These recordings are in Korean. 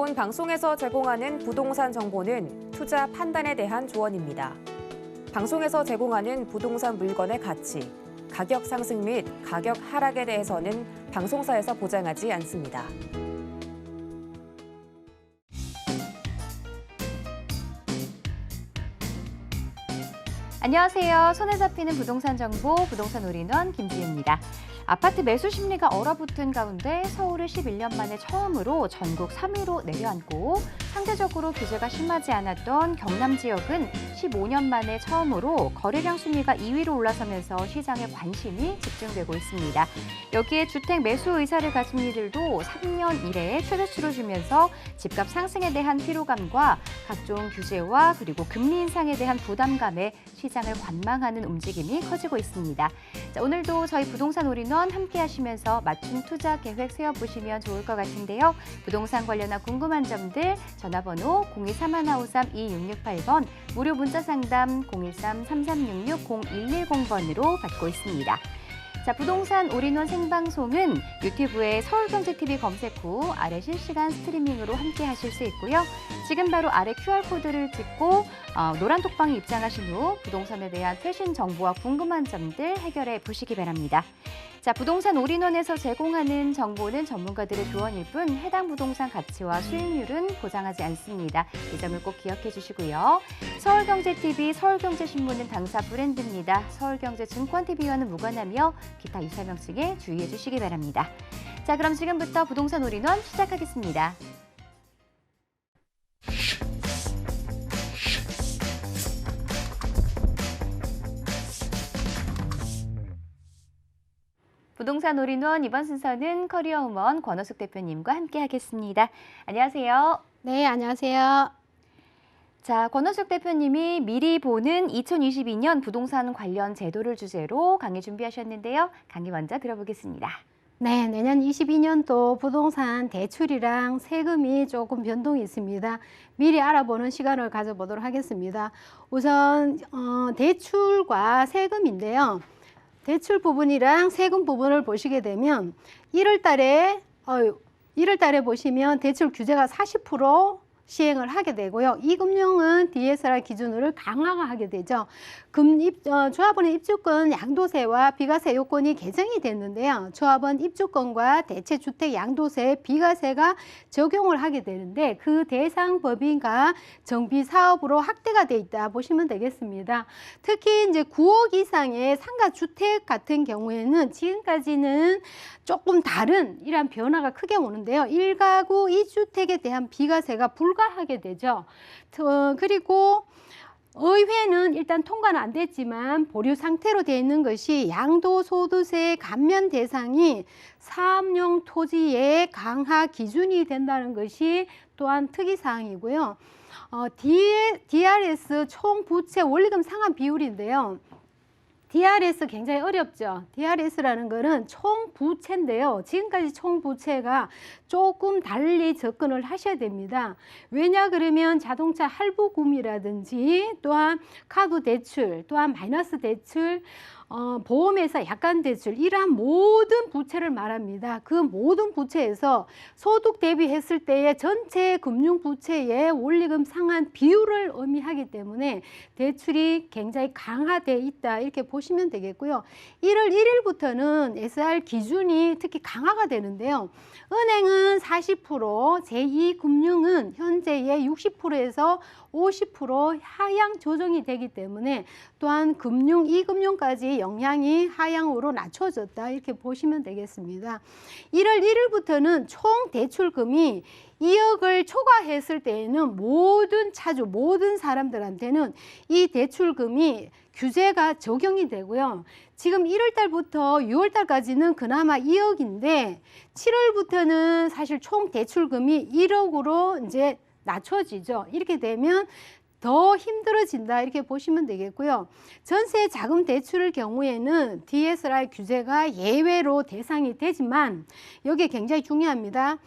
본 방송에서 제공하는 부동산 정보는 투자 판단에 대한 조언입니다. 방송에서 제공하는 부동산 물건의 가치, 가격 상승 및 가격 하락에 대해서는 방송사에서 보장하지 않습니다. 안녕하세요. 손에 잡히는 부동산 정보, 부동산 올인원 김지혜입니다. 아파트 매수 심리가 얼어붙은 가운데 서울을 11년 만에 처음으로 전국 3위로 내려앉고 상대적으로 규제가 심하지 않았던 경남 지역은 15년 만에 처음으로 거래량 순위가 2위로 올라서면서 시장에 관심이 집중되고 있습니다. 여기에 주택 매수 의사를 가진 이들도 3년 이내에 최저치로 주면서 집값 상승에 대한 피로감과 각종 규제와 그리고 금리 인상에 대한 부담감에 시장을 관망하는 움직임이 커지고 있습니다. 자, 오늘도 저희 부동산 올인원 함께 하시면서 맞춤 투자 계획 세워보시면 좋을 것 같은데요. 부동산 관련한 궁금한 점들 전화번호 023-5153-2668번, 무료 문자 상담 013-3366-0110번으로 받고 있습니다. 자, 부동산 올인원 생방송은 유튜브에 서울경제TV 검색 후 아래 실시간 스트리밍으로 함께 하실 수 있고요. 지금 바로 아래 QR코드를 찍고 노란 톡방에 입장하신 후 부동산에 대한 최신 정보와 궁금한 점들 해결해 보시기 바랍니다. 자, 부동산 올인원에서 제공하는 정보는 전문가들의 조언일 뿐 해당 부동산 가치와 수익률은 보장하지 않습니다. 이 점을 꼭 기억해 주시고요. 서울경제TV, 서울경제신문은 당사 브랜드입니다. 서울경제증권TV와는 무관하며 기타 이사명칭에 주의해 주시기 바랍니다. 자, 그럼 지금부터 부동산 올인원 시작하겠습니다. 부동산 올인원 이번 순서는 커리어우먼 권호숙 대표님과 함께 하겠습니다. 안녕하세요. 네, 안녕하세요. 자, 권호숙 대표님이 미리 보는 2022년 부동산 관련 제도를 주제로 강의 준비하셨는데요. 강의 먼저 들어보겠습니다. 네, 내년 22년도 부동산 대출이랑 세금이 조금 변동이 있습니다. 미리 알아보는 시간을 가져보도록 하겠습니다. 우선 대출과 세금인데요. 대출 부분이랑 세금 부분을 보시게 되면 1월 달에 보시면 대출 규제가 40% 시행을 하게 되고요. 이 금융은 DSR 기준으로 강화가 하게 되죠. 조합원의 입주권 양도세와 비과세 요건이 개정이 됐는데요. 조합원 입주권과 대체주택 양도세, 비과세가 적용을 하게 되는데 그 대상 범위가 정비사업으로 확대가 돼 있다 보시면 되겠습니다. 특히 이제 9억 이상의 상가주택 같은 경우에는 지금까지는 조금 다른 이러한 변화가 크게 오는데요. 1가구 2주택에 대한 비과세가 불가하게 되죠. 그리고 의회는 일단 통과는 안 됐지만 보류 상태로 되어 있는 것이 양도소득세 감면 대상이 사업용 토지의 강화 기준이 된다는 것이 또한 특이사항이고요. DRS 총부채 원리금 상환 비율인데요. DRS 굉장히 어렵죠. DRS라는 거는 총부채인데요. 지금까지 총부채가 조금 달리 접근을 하셔야 됩니다. 왜냐 그러면 자동차 할부금이라든지 또한 카드 대출, 또한 마이너스 대출, 보험회사 약관 대출 이러한 모든 부채를 말합니다. 그 모든 부채에서 소득 대비했을 때의 전체 금융부채의 원리금 상환 비율을 의미하기 때문에 대출이 굉장히 강화되어 있다 이렇게 보시면 되겠고요. 1월 1일부터는 SR 기준이 특히 강화가 되는데요. 은행은 40%, 제2금융은 현재의 60%에서 50% 하향 조정이 되기 때문에 또한 금융, 이금융까지 영향이 하향으로 낮춰졌다 이렇게 보시면 되겠습니다. 1월 1일부터는 총 대출금이 2억을 초과했을 때에는 모든 사람들한테는 이 대출금이 규제가 적용이 되고요. 지금 1월 달부터 6월 달까지는 그나마 2억인데 7월부터는 사실 총 대출금이 1억으로 이제 낮춰지죠. 이렇게 되면 더 힘들어진다 이렇게 보시면 되겠고요. 전세 자금 대출의 경우에는 DSR 규제가 예외로 대상이 되지만 여기 굉장히 중요합니다.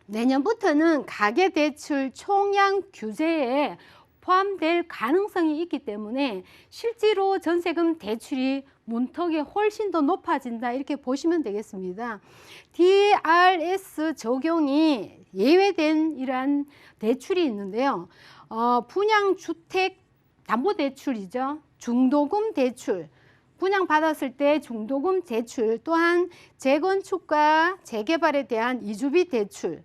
내년부터는 가계대출 총량 규제에 포함될 가능성이 있기 때문에 실제로 전세금 대출이 문턱이 훨씬 더 높아진다 이렇게 보시면 되겠습니다. DRS 적용이 예외된 이러한 대출이 있는데요. 분양주택담보대출이죠. 중도금 대출, 분양받았을 때 중도금 대출, 또한 재건축과 재개발에 대한 이주비 대출,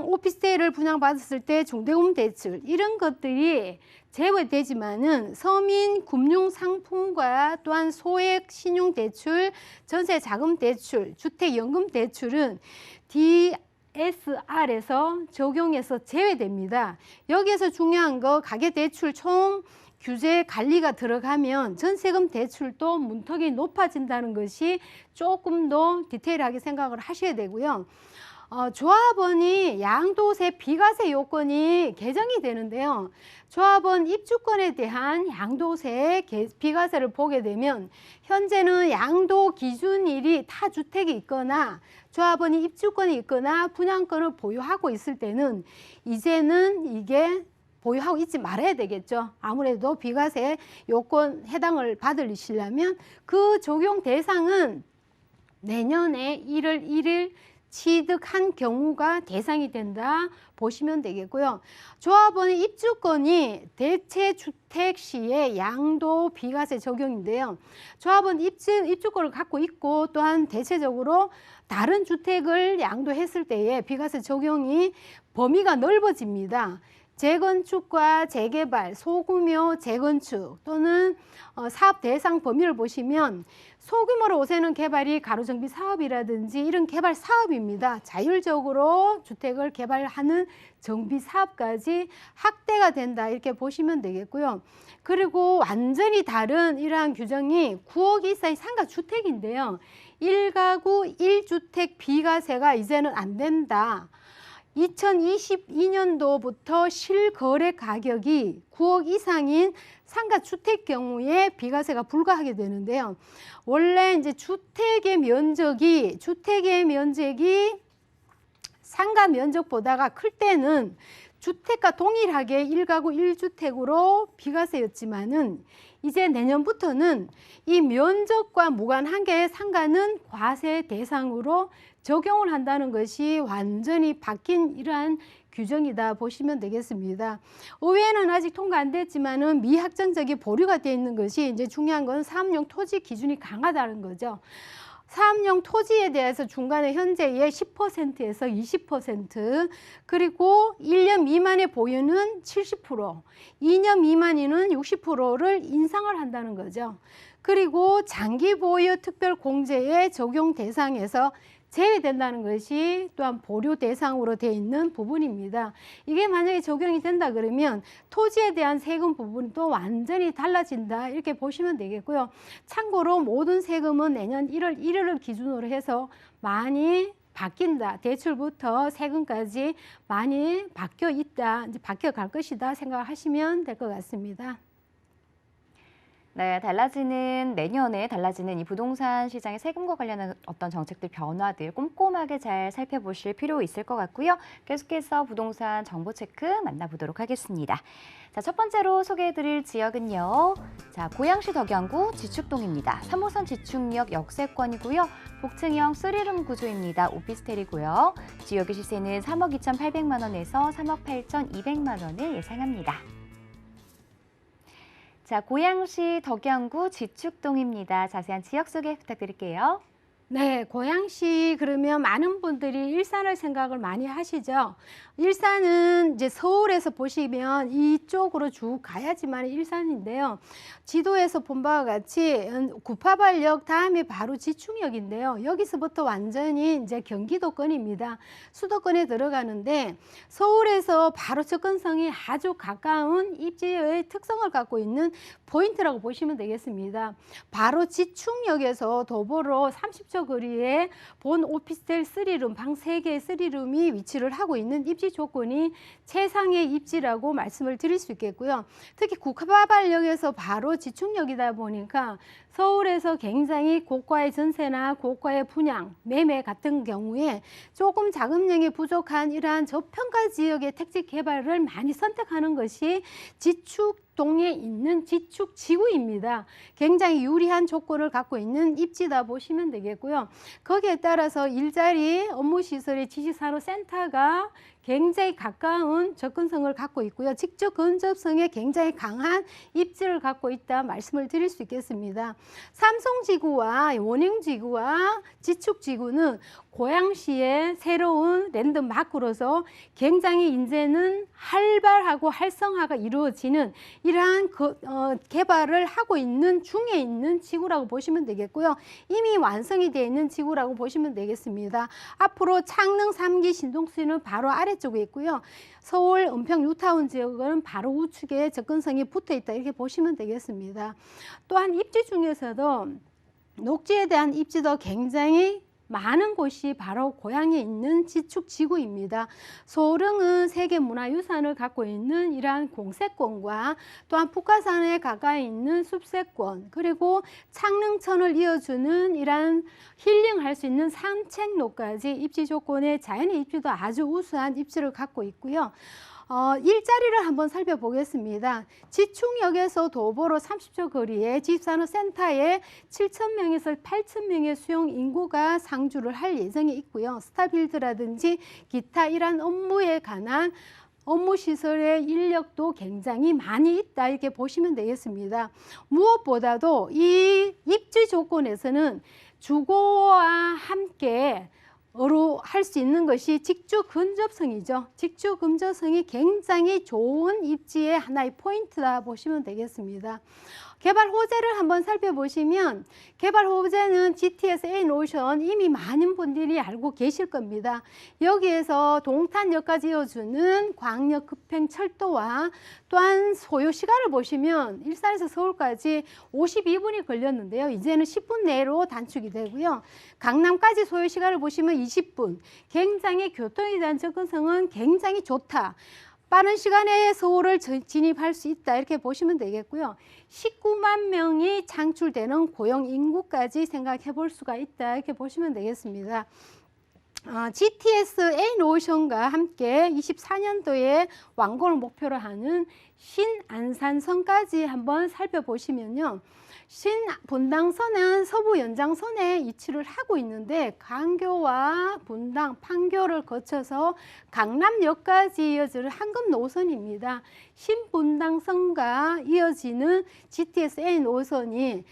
오피스텔을 분양받았을 때 중도금 대출, 이런 것들이 제외되지만은 서민금융상품과 또한 소액 신용대출, 전세자금대출, 주택연금대출은 DSR에서 적용해서 제외됩니다. 여기에서 중요한 거 가계대출 총 규제 관리가 들어가면 전세금 대출도 문턱이 높아진다는 것이 조금 더 디테일하게 생각을 하셔야 되고요. 조합원이 양도세 비과세 요건이 개정이 되는데요. 조합원 입주권에 대한 양도세 비과세를 보게 되면 현재는 양도 기준일이 타주택이 있거나 조합원이 입주권이 있거나 분양권을 보유하고 있을 때는 이제는 이게 보유하고 있지 말아야 되겠죠. 아무래도 비과세 요건 해당을 받으시려면 그 적용 대상은 내년에 1월 1일 취득한 경우가 대상이 된다 보시면 되겠고요. 조합원의 입주권이 대체주택 시에 양도 비과세 적용인데요. 조합원 입주권을 갖고 있고 또한 대체적으로 다른 주택을 양도했을 때에 비과세 적용이 범위가 넓어집니다. 재건축과 재개발, 소규모 재건축 또는 사업 대상 범위를 보시면 소규모로 오세는 개발이 가로정비 사업이라든지 이런 개발 사업입니다. 자율적으로 주택을 개발하는 정비 사업까지 확대가 된다 이렇게 보시면 되겠고요. 그리고 완전히 다른 이러한 규정이 9억 이상의 상가주택인데요. 1가구 1주택 비과세가 이제는 안 된다. 2022년도부터 실거래 가격이 9억 이상인 상가주택 경우에 비과세가 불가하게 되는데요. 원래 이제 주택의 면적이 상가 면적보다가 클 때는 주택과 동일하게 1가구 1주택으로 비과세였지만은 이제 내년부터는 이 면적과 무관한 게 상가는 과세 대상으로 적용을 한다는 것이 완전히 바뀐 이러한 규정이다 보시면 되겠습니다. 의회는 아직 통과 안 됐지만은 미확정적인 보류가 되어 있는 것이 이제 중요한 건 사업용 토지 기준이 강하다는 거죠. 사업용 토지에 대해서 중간에 현재의 10%에서 20%, 그리고 1년 미만의 보유는 70%, 2년 미만이는 60%를 인상을 한다는 거죠. 그리고 장기 보유 특별 공제의 적용 대상에서 제외된다는 것이 또한 보류 대상으로 되어 있는 부분입니다. 이게 만약에 적용이 된다 그러면 토지에 대한 세금 부분도 완전히 달라진다 이렇게 보시면 되겠고요. 참고로 모든 세금은 내년 1월 1일을 기준으로 해서 많이 바뀐다. 대출부터 세금까지 많이 바뀌어 있다. 이제 바뀌어 갈 것이다 생각하시면 될 것 같습니다. 네, 내년에 달라지는 이 부동산 시장의 세금과 관련한 어떤 정책들 변화들 꼼꼼하게 잘 살펴보실 필요 있을 것 같고요. 계속해서 부동산 정보 체크 만나보도록 하겠습니다. 자, 첫 번째로 소개해드릴 지역은요. 자, 고양시 덕양구 지축동입니다. 3호선 지축역 역세권이고요. 복층형 3룸 구조입니다. 오피스텔이고요. 지역의 시세는 3억 2,800만 원에서 3억 8,200만 원을 예상합니다. 자, 고양시 덕양구 지축동입니다. 자세한 지역 소개 부탁드릴게요. 네, 고양시 그러면 많은 분들이 일산을 생각을 많이 하시죠. 일산은 이제 서울에서 보시면 이쪽으로 쭉 가야지만 일산인데요. 지도에서 본 바와 같이 구파발역 다음에 바로 지축역인데요. 여기서부터 완전히 이제 경기도권입니다. 수도권에 들어가는데 서울에서 바로 접근성이 아주 가까운 입지의 특성을 갖고 있는 포인트라고 보시면 되겠습니다. 바로 지축역에서 도보로 30초 거리에 본 오피스텔 3룸, 방 3개의 3룸이 위치를 하고 있는 입지 조건이 최상의 입지라고 말씀을 드릴 수 있겠고요. 특히 구파발역에서 바로 지축역이다 보니까 서울에서 굉장히 고가의 전세나 고가의 분양, 매매 같은 경우에 조금 자금력이 부족한 이러한 저평가 지역의 택지 개발을 많이 선택하는 것이 지축 동에 있는 지축 지구입니다. 굉장히 유리한 조건을 갖고 있는 입지다 보시면 되겠고요. 거기에 따라서 일자리, 업무시설의 지식산업센터가 굉장히 가까운 접근성을 갖고 있고요. 직접 근접성에 굉장히 강한 입지를 갖고 있다 말씀을 드릴 수 있겠습니다. 삼성지구와 원흥지구와 지축지구는 고양시의 새로운 랜드마크로서 굉장히 이제는 활발하고 활성화가 이루어지는 이러한 개발을 하고 있는 중에 있는 지구라고 보시면 되겠고요. 이미 완성이 되어 있는 지구라고 보시면 되겠습니다. 앞으로 창릉 3기 신동수는 바로 아래쪽에 있고요. 서울 은평 뉴타운 지역은 바로 우측에 접근성이 붙어 있다 이렇게 보시면 되겠습니다. 또한 입지 중에서도 녹지에 대한 입지도 굉장히 많은 곳이 바로 고향에 있는 지축지구입니다. 소릉은 세계문화유산을 갖고 있는 이러한 공세권과 또한 북가산에 가까이 있는 숲세권, 그리고 창릉천을 이어주는 이러한 힐링할 수 있는 산책로까지 입지 조건에 자연의 입지도 아주 우수한 입지를 갖고 있고요. 일자리를 한번 살펴보겠습니다. 지충역에서 도보로 30초 거리에 지식산업센터에 7,000명에서 8,000명의 수용 인구가 상주를 할 예정에 있고요. 스타필드라든지 기타 이러한 업무에 관한 업무시설의 인력도 굉장히 많이 있다 이렇게 보시면 되겠습니다. 무엇보다도 이 입지 조건에서는 주거와 함께 어로 할 수 있는 것이 직주 근접성이죠. 직주 근접성이 굉장히 좋은 입지의 하나의 포인트다 보시면 되겠습니다. 개발 호재를 한번 살펴보시면 개발 호재는 GTS A노션 이미 많은 분들이 알고 계실 겁니다. 여기에서 동탄역까지 이어주는 광역 급행 철도와 또한 소요 시간을 보시면 일산에서 서울까지 52분이 걸렸는데요. 이제는 10분 내로 단축이 되고요. 강남까지 소요 시간을 보시면 20분. 굉장히 교통에 대한 접근성은 굉장히 좋다. 빠른 시간에 서울을 진입할 수 있다 이렇게 보시면 되겠고요. 19만 명이 창출되는 고용 인구까지 생각해 볼 수가 있다 이렇게 보시면 되겠습니다. GTS A노션과 함께 24년도에 완공을 목표로 하는 신안산선까지 한번 살펴보시면요. 신분당선은 서부 연장선에 위치를 하고 있는데 강교와 분당, 판교를 거쳐서 강남역까지 이어지는 황금 노선입니다. 신분당선과 이어지는 GTS A 노선이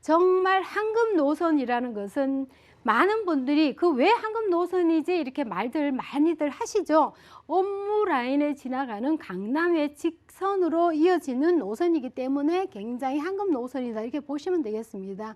정말 황금 노선이라는 것은 많은 분들이 그 왜 황금 노선이지 이렇게 말들 많이들 하시죠. 업무 라인에 지나가는 강남의 직선으로 이어지는 노선이기 때문에 굉장히 황금 노선이다 이렇게 보시면 되겠습니다.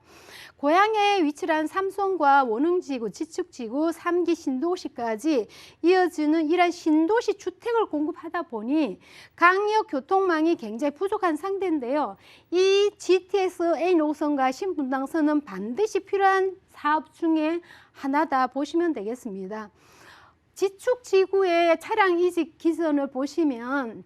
고향에 위치한 삼성과 원흥지구, 지축지구, 3기 신도시까지 이어지는 이런 신도시 주택을 공급하다 보니 강역 교통망이 굉장히 부족한 상태인데요. 이 GTS A 노선과 신분당선은 반드시 필요한 사업 중에 하나다 보시면 되겠습니다. 지축지구의 차량 이직 기선을 보시면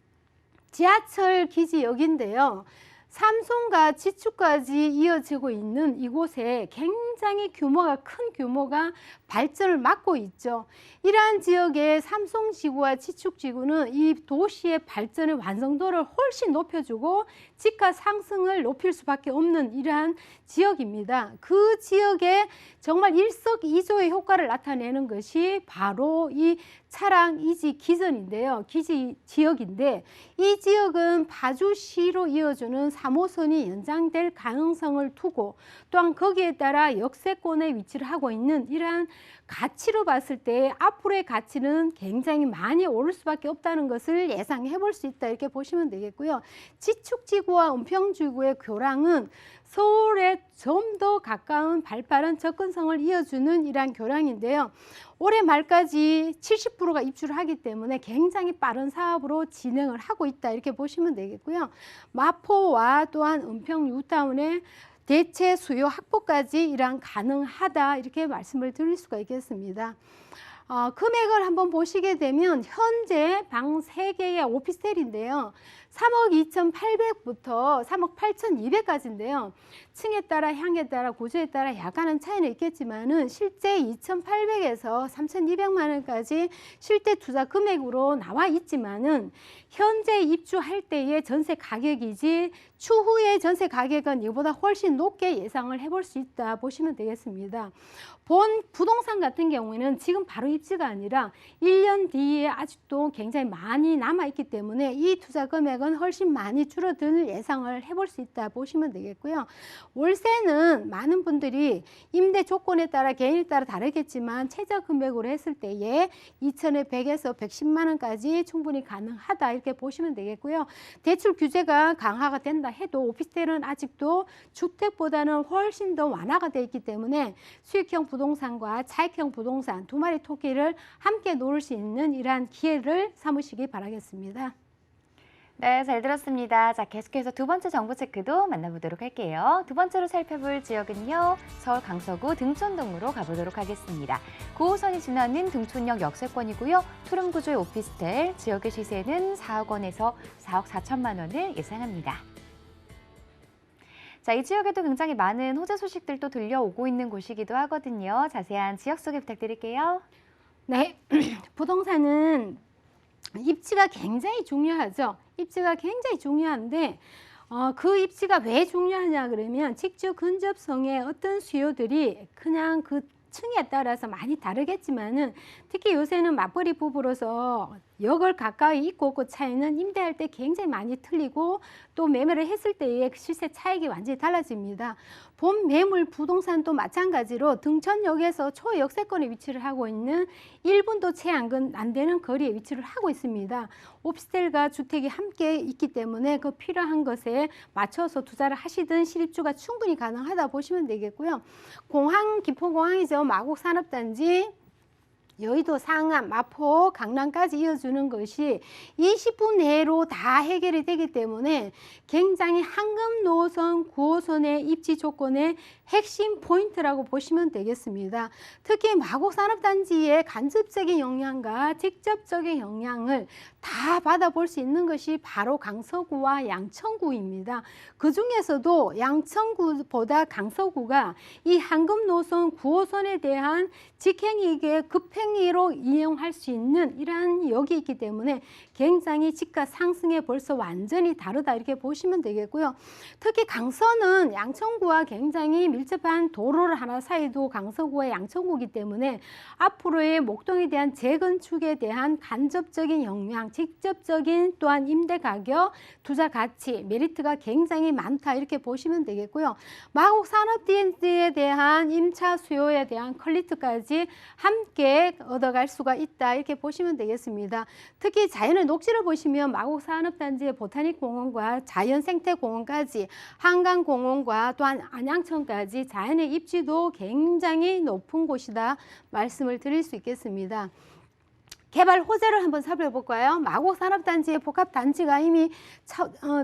지하철 기지역인데요. 삼성과 지축까지 이어지고 있는 이곳에 굉장히 규모가 큰 규모가 발전을 맡고 있죠. 이러한 지역의 삼성지구와 지축지구는 이 도시의 발전의 완성도를 훨씬 높여주고 집가 상승을 높일 수밖에 없는 이러한 지역입니다. 그 지역에 정말 일석이조의 효과를 나타내는 것이 바로 이 차량 이지 기전인데요. 기지 지역인데 이 지역은 파주시로 이어주는 3호선이 연장될 가능성을 두고 또한 거기에 따라 역세권에 위치를 하고 있는 이러한 가치로 봤을 때 앞으로의 가치는 굉장히 많이 오를 수밖에 없다는 것을 예상해 볼 수 있다 이렇게 보시면 되겠고요. 지축지구와 은평지구의 교량은 서울에 좀 더 가까운 발빠른 접근성을 이어주는 이러한 교량인데요. 올해 말까지 70%가 입주를 하기 때문에 굉장히 빠른 사업으로 진행을 하고 있다 이렇게 보시면 되겠고요. 마포와 또한 은평 뉴타운의 대체 수요 확보까지 이러한 가능하다 이렇게 말씀을 드릴 수가 있겠습니다. 금액을 한번 보시게 되면 현재 방 3개의 오피스텔인데요. 3억 2,800부터 3억 8,200까지인데요. 층에 따라 향에 따라 구조에 따라 약간은 차이는 있겠지만은 실제 2,800에서 3,200만 원까지 실제 투자 금액으로 나와 있지만은 현재 입주할 때의 전세 가격이지 추후의 전세 가격은 이보다 훨씬 높게 예상을 해볼 수 있다 보시면 되겠습니다. 본 부동산 같은 경우에는 지금 바로 입주가 아니라 1년 뒤에 아직도 굉장히 많이 남아있기 때문에 이 투자 금액은 훨씬 많이 줄어들 예상을 해볼 수 있다 보시면 되겠고요. 월세는 많은 분들이 임대 조건에 따라 개인에 따라 다르겠지만 최저 금액으로 했을 때에 2,000에 100에서 110만 원까지 충분히 가능하다 이렇게 보시면 되겠고요. 대출 규제가 강화가 된다 해도 오피스텔은 아직도 주택보다는 훨씬 더 완화가 되어 있기 때문에 수익형 부동산과 차익형 부동산 두 마리 토끼를 함께 놓을 수 있는 이러한 기회를 삼으시기 바라겠습니다. 네, 잘 들었습니다. 자, 계속해서 두 번째 정보 체크도 만나보도록 할게요. 두 번째로 살펴볼 지역은요, 서울 강서구 등촌동으로 가보도록 하겠습니다. 9호선이 지나는 등촌역 역세권이고요. 투룸 구조의 오피스텔, 지역의 시세는 4억 원에서 4억 4천만 원을 예상합니다. 자, 이 지역에도 굉장히 많은 호재 소식들도 들려오고 있는 곳이기도 하거든요. 자세한 지역 소개 부탁드릴게요. 네, 부동산은 입지가 굉장히 중요하죠. 입지가 굉장히 중요한데 그 입지가 왜 중요하냐 그러면 직주 근접성의 어떤 수요들이 그냥 그 층에 따라서 많이 다르겠지만은 특히 요새는 맞벌이 부부로서 역을 가까이 있고 없고 차이는 임대할 때 굉장히 많이 틀리고 또 매매를 했을 때의 시세 차익이 완전히 달라집니다. 본 매물 부동산도 마찬가지로 등촌역에서 초역세권에 위치를 하고 있는 1분도 채 안 되는 거리에 위치를 하고 있습니다. 오피스텔과 주택이 함께 있기 때문에 그 필요한 것에 맞춰서 투자를 하시든 실입주가 충분히 가능하다 보시면 되겠고요. 공항, 김포공항이죠. 마곡산업단지, 여의도, 상암, 마포, 강남까지 이어주는 것이 20분 내로 다 해결이 되기 때문에 굉장히 황금 노선, 9호선의 입지 조건의 핵심 포인트라고 보시면 되겠습니다. 특히 마곡산업단지의 간접적인 영향과 직접적인 영향을 다 받아볼 수 있는 것이 바로 강서구와 양천구입니다. 그 중에서도 양천구보다 강서구가 이 황금 노선 9호선에 대한 직행이익의 급행이로 이용할 수 있는 이러한 역이 있기 때문에 굉장히 집가 상승에 벌써 완전히 다르다 이렇게 보시면 되겠고요. 특히 강서는 양천구와 굉장히 밀접한 도로를 하나 사이도 강서구와 양천구이기 때문에 앞으로의 목동에 대한 재건축에 대한 간접적인 영향, 직접적인 또한 임대 가격, 투자 가치, 메리트가 굉장히 많다 이렇게 보시면 되겠고요. 마곡 산업단지에 대한 임차 수요에 대한 퀄리티까지 함께 얻어갈 수가 있다 이렇게 보시면 되겠습니다. 특히 자연의 녹지를 보시면 마곡 산업단지의 보타닉 공원과 자연 생태 공원까지 한강공원과 또한 안양천까지 자연의 입지도 굉장히 높은 곳이다 말씀을 드릴 수 있겠습니다. 개발 호재를 한번 살펴볼까요? 마곡 산업단지의 복합단지가 이미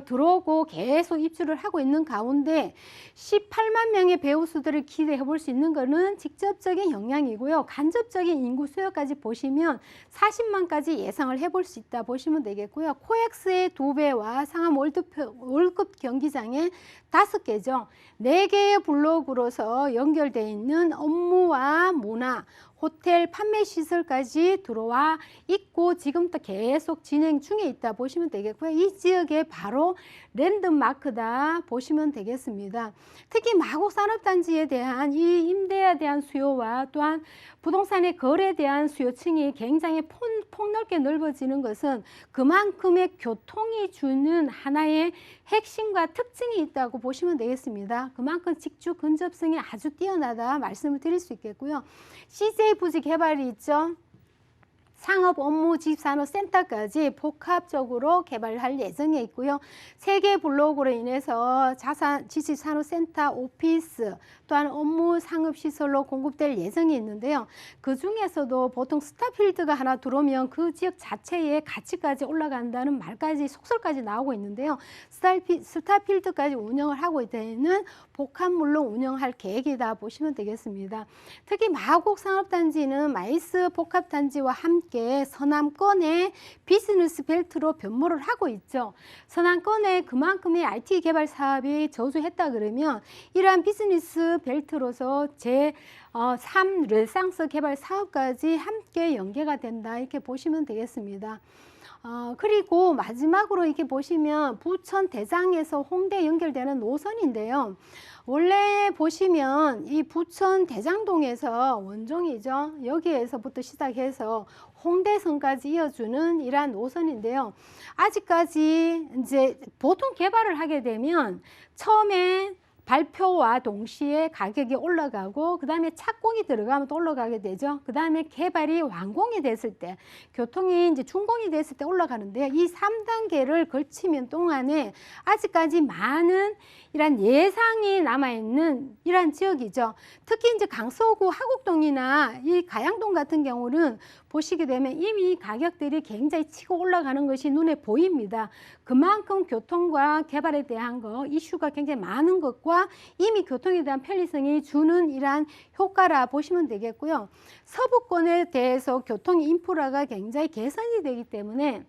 들어오고 계속 입주를 하고 있는 가운데 18만 명의 배우수들을 기대해 볼 수 있는 것은 직접적인 영향이고요. 간접적인 인구 수요까지 보시면 40만까지 예상을 해볼 수 있다 보시면 되겠고요. 코엑스의 2배와 상암 월급 경기장의 5개죠. 4개의 블록으로서 연결되어 있는 업무와 문화, 호텔, 판매 시설까지 들어와 있고 지금도 계속 진행 중에 있다 보시면 되겠고요. 이 지역에 바로 랜드마크다 보시면 되겠습니다. 특히 마곡 산업단지에 대한 이 임대에 대한 수요와 또한 부동산의 거래에 대한 수요층이 굉장히 폭넓게 넓어지는 것은 그만큼의 교통이 주는 하나의 핵심과 특징이 있다고 보시면 되겠습니다. 그만큼 직주 근접성이 아주 뛰어나다 말씀을 드릴 수 있겠고요. CJ 부지 개발이 있죠. 상업, 업무, 집산업센터까지 복합적으로 개발할 예정에 있고요. 3개 블록으로 인해서 지식산업센터, 오피스, 또한 업무, 상업시설로 공급될 예정이 있는데요. 그 중에서도 보통 스타필드가 하나 들어오면 그 지역 자체의 가치까지 올라간다는 말까지 속설까지 나오고 있는데요. 스타필드까지 운영을 하고 있는 복합물로 운영할 계획이다 보시면 되겠습니다. 특히 마곡 산업단지는 마이스 복합단지와 함께 서남권의 비즈니스 벨트로 변모를 하고 있죠. 서남권에 그만큼의 IT 개발 사업이 저조했다 그러면 이러한 비즈니스 벨트로서 제3 르네상스 개발 사업까지 함께 연계가 된다 이렇게 보시면 되겠습니다. 그리고 마지막으로 이렇게 보시면 부천 대장에서 홍대 연결되는 노선인데요. 원래 보시면 이 부천 대장동에서 원종이죠. 여기에서부터 시작해서 홍대선까지 이어주는 이러한 노선인데요. 아직까지 이제 보통 개발을 하게 되면 처음에 발표와 동시에 가격이 올라가고 그 다음에 착공이 들어가면 또 올라가게 되죠. 그 다음에 개발이 완공이 됐을 때, 교통이 이제 준공이 됐을 때 올라가는데요. 이 3단계를 거치면 동안에 아직까지 많은 이런 예상이 남아있는 이런 지역이죠. 특히 이제 강서구 하곡동이나 이 가양동 같은 경우는 보시게 되면 이미 가격들이 굉장히 치고 올라가는 것이 눈에 보입니다. 그만큼 교통과 개발에 대한 이슈가 굉장히 많은 것과 이미 교통에 대한 편리성이 주는 이러한 효과라 보시면 되겠고요. 서부권에 대해서 교통 인프라가 굉장히 개선이 되기 때문에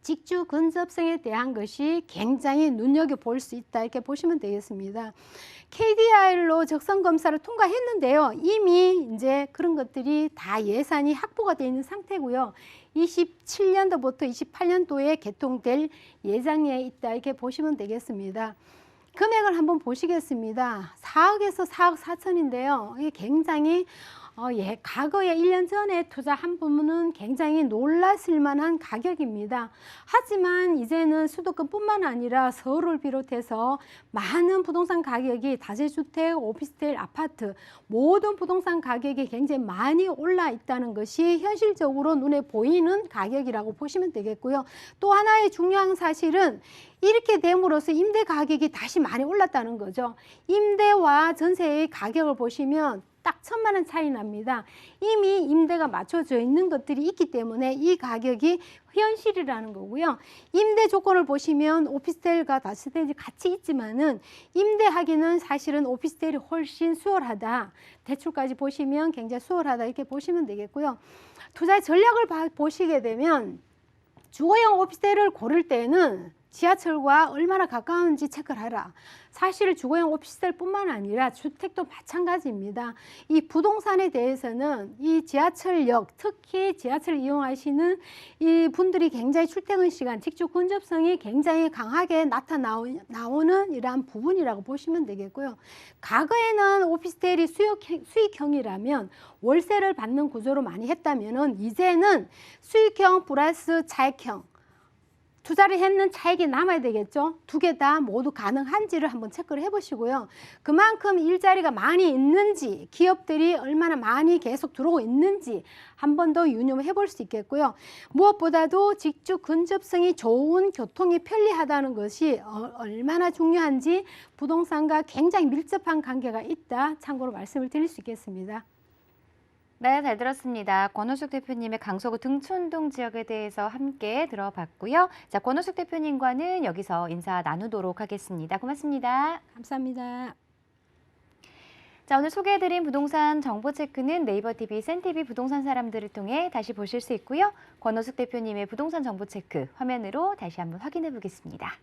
직주 근접성에 대한 것이 굉장히 눈여겨볼 수 있다 이렇게 보시면 되겠습니다. KDR로 적성 검사를 통과했는데요. 이미 이제 그런 것들이 다 예산이 확보가 되어 있는 상태고요. 27년도부터 28년도에 개통될 예정에 있다 이렇게 보시면 되겠습니다. 금액을 한번 보시겠습니다. 4억에서 4억 4천인데요. 이게 굉장히 과거에 1년 전에 투자한 부분은 굉장히 놀랐을 만한 가격입니다. 하지만 이제는 수도권뿐만 아니라 서울을 비롯해서 많은 부동산 가격이 다세주택, 오피스텔, 아파트 모든 부동산 가격이 굉장히 많이 올라 있다는 것이 현실적으로 눈에 보이는 가격이라고 보시면 되겠고요. 또 하나의 중요한 사실은 이렇게 됨으로써 임대 가격이 다시 많이 올랐다는 거죠. 임대와 전세의 가격을 보시면 딱 1,000만 원 차이 납니다. 이미 임대가 맞춰져 있는 것들이 있기 때문에 이 가격이 현실이라는 거고요. 임대 조건을 보시면 오피스텔과 다세대들이 같이 있지만은 임대하기는 사실은 오피스텔이 훨씬 수월하다. 대출까지 보시면 굉장히 수월하다 이렇게 보시면 되겠고요. 투자 전략을 보시게 되면 주거용 오피스텔을 고를 때는 지하철과 얼마나 가까운지 체크를 하라. 사실 주거용 오피스텔뿐만 아니라 주택도 마찬가지입니다. 이 부동산에 대해서는 이 지하철역, 특히 지하철을 이용하시는 이 분들이 굉장히 출퇴근 시간, 직주 근접성이 굉장히 강하게 나오는 이러한 부분이라고 보시면 되겠고요. 과거에는 오피스텔이 수익형이라면 월세를 받는 구조로 많이 했다면은 이제는 수익형 플러스 차익형 투자를 했는 차익이 남아야 되겠죠. 두 개 다 모두 가능한지를 한번 체크를 해보시고요. 그만큼 일자리가 많이 있는지, 기업들이 얼마나 많이 계속 들어오고 있는지 한 번 더 유념해 볼 수 있겠고요. 무엇보다도 직주 근접성이 좋은 교통이 편리하다는 것이 얼마나 중요한지 부동산과 굉장히 밀접한 관계가 있다. 참고로 말씀을 드릴 수 있겠습니다. 네, 잘 들었습니다. 권호숙 대표님의 강서구 등촌동 지역에 대해서 함께 들어봤고요. 자, 권호숙 대표님과는 여기서 인사 나누도록 하겠습니다. 고맙습니다. 감사합니다. 자, 오늘 소개해드린 부동산 정보 체크는 네이버 TV, 센TV 부동산 사람들을 통해 다시 보실 수 있고요. 권호숙 대표님의 부동산 정보 체크 화면으로 다시 한번 확인해 보겠습니다.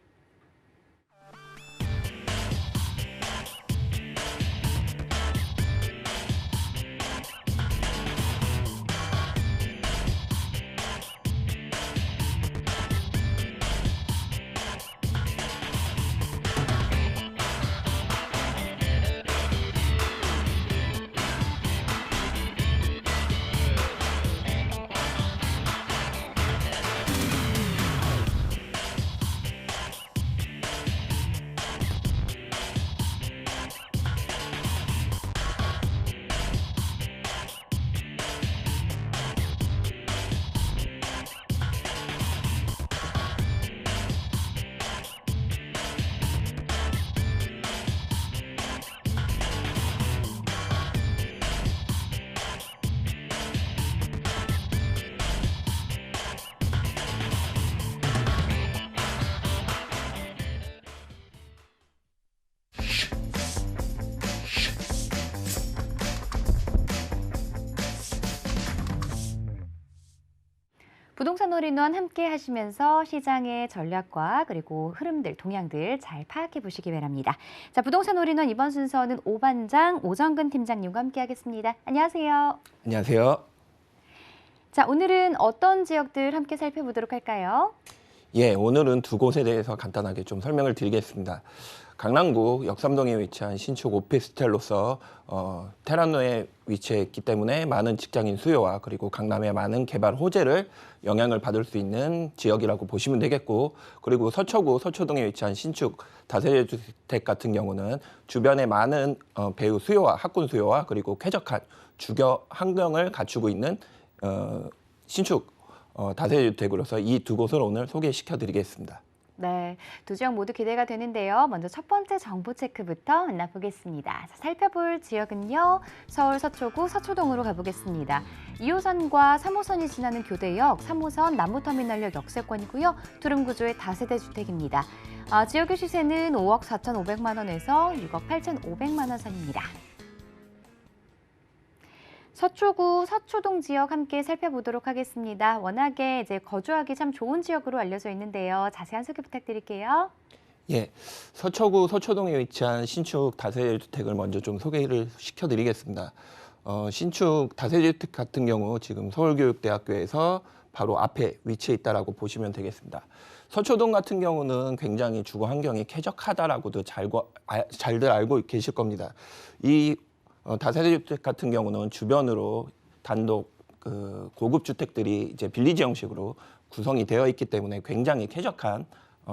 부동산 올인원 함께 하시면서 시장의 전략과 그리고 흐름들, 동향들 잘 파악해 보시기 바랍니다. 자, 부동산 올인원 이번 순서는 오반장 오정근 팀장님과 함께 하겠습니다. 안녕하세요. 안녕하세요. 자, 오늘은 어떤 지역들 함께 살펴보도록 할까요? 예, 오늘은 두 곳에 대해서 간단하게 좀 설명을 드리겠습니다. 강남구 역삼동에 위치한 신축 오피스텔로서 테란노에 위치했기 때문에 많은 직장인 수요와 그리고 강남의 많은 개발 호재를 영향을 받을 수 있는 지역이라고 보시면 되겠고, 그리고 서초구 서초동에 위치한 신축 다세대 주택 같은 경우는 주변에 많은 배우 수요와 학군 수요와 그리고 쾌적한 주거 환경을 갖추고 있는 신축 다세대 주택으로서 이 두 곳을 오늘 소개시켜 드리겠습니다. 네, 두 지역 모두 기대가 되는데요. 먼저 첫 번째 정보 체크부터 만나보겠습니다. 자, 살펴볼 지역은요. 서울 서초구 서초동으로 가보겠습니다. 2호선과 3호선이 지나는 교대역, 3호선 남부터미널역 역세권이고요. 투룸 구조의 다세대 주택입니다. 지역의 시세는 5억 4,500만 원에서 6억 8,500만 원 선입니다. 서초구 서초동 지역 함께 살펴보도록 하겠습니다. 워낙에 이제 거주하기 참 좋은 지역으로 알려져 있는데요. 자세한 소개 부탁드릴게요. 예, 서초구 서초동에 위치한 신축 다세대 주택을 먼저 좀 소개를 시켜드리겠습니다. 신축 다세대 주택 같은 경우 지금 서울교육대학교에서 바로 앞에 위치해 있다라고 보시면 되겠습니다. 서초동 같은 경우는 굉장히 주거 환경이 쾌적하다라고도 잘들 알고 계실 겁니다. 이 다세대 주택 같은 경우는 주변으로 단독 고급 주택들이 이제 빌리지 형식으로 구성이 되어 있기 때문에 굉장히 쾌적한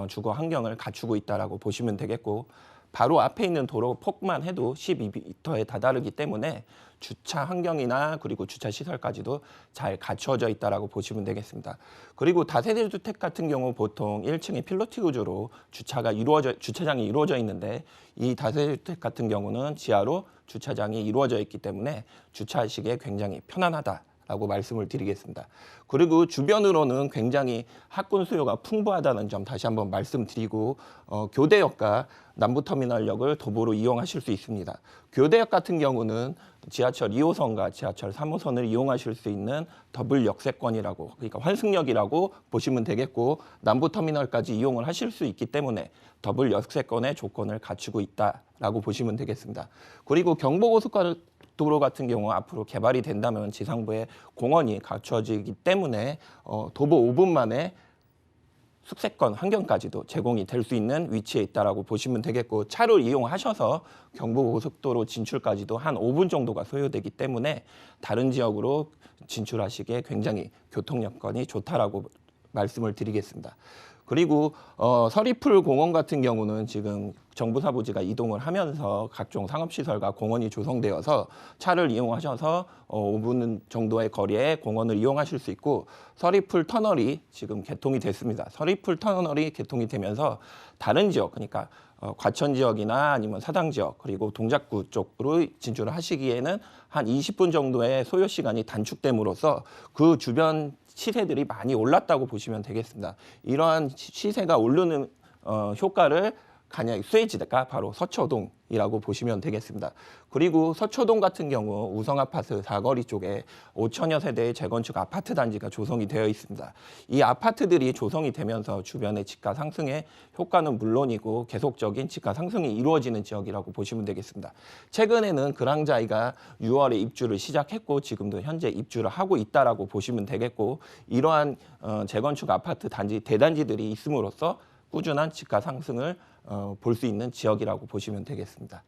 주거 환경을 갖추고 있다라고 보시면 되겠고, 바로 앞에 있는 도로 폭만 해도 12m에 다다르기 때문에 주차 환경이나 그리고 주차 시설까지도 잘 갖춰져 있다라고 보시면 되겠습니다. 그리고 다세대 주택 같은 경우 보통 1층에 필로티 구조로 주차장이 이루어져 있는데, 이 다세대 주택 같은 경우는 지하로 주차장이 이루어져 있기 때문에 주차하시기에 굉장히 편안하다라고 말씀을 드리겠습니다. 그리고 주변으로는 굉장히 학군 수요가 풍부하다는 점 다시 한번 말씀드리고, 교대역과 남부터미널역을 도보로 이용하실 수 있습니다. 교대역 같은 경우는 지하철 2호선과 지하철 3호선을 이용하실 수 있는 더블 역세권이라고, 그러니까 환승역이라고 보시면 되겠고, 남부터미널까지 이용을 하실 수 있기 때문에 더블 역세권의 조건을 갖추고 있다라고 보시면 되겠습니다. 그리고 경부고속도로 같은 경우 앞으로 개발이 된다면 지상부에 공원이 갖춰지기 때문에 도보 5분 만에 숙세권 환경까지도 제공이 될 수 있는 위치에 있다라고 보시면 되겠고, 차를 이용하셔서 경부고속도로 진출까지도 한 5분 정도가 소요되기 때문에 다른 지역으로 진출하시기에 굉장히 교통 여건이 좋다라고 말씀을 드리겠습니다. 그리고 서리풀 공원 같은 경우는 지금 정부사부지가 이동을 하면서 각종 상업시설과 공원이 조성되어서 차를 이용하셔서 5분 정도의 거리에 공원을 이용하실 수 있고, 서리풀 터널이 지금 개통이 됐습니다. 서리풀 터널이 개통이 되면서 다른 지역, 그러니까 과천 지역이나 아니면 사당 지역 그리고 동작구 쪽으로 진출을 하시기에는 한 20분 정도의 소요 시간이 단축됨으로써 그 주변 시세들이 많이 올랐다고 보시면 되겠습니다. 이러한 시세가 오르는 효과를 가장 수혜지대가 바로 서초동이라고 보시면 되겠습니다. 그리고 서초동 같은 경우 우성아파트 사거리 쪽에 5천여 세대의 재건축 아파트 단지가 조성이 되어 있습니다. 이 아파트들이 조성이 되면서 주변의 집가 상승의 효과는 물론이고 계속적인 집가 상승이 이루어지는 지역이라고 보시면 되겠습니다. 최근에는 그랑자이가 6월에 입주를 시작했고 지금도 현재 입주를 하고 있다라고 보시면 되겠고, 이러한 재건축 아파트 단지 대단지들이 있음으로써 꾸준한 집가 상승을 볼 수 있는 지역이라고 보시면 되겠습니다.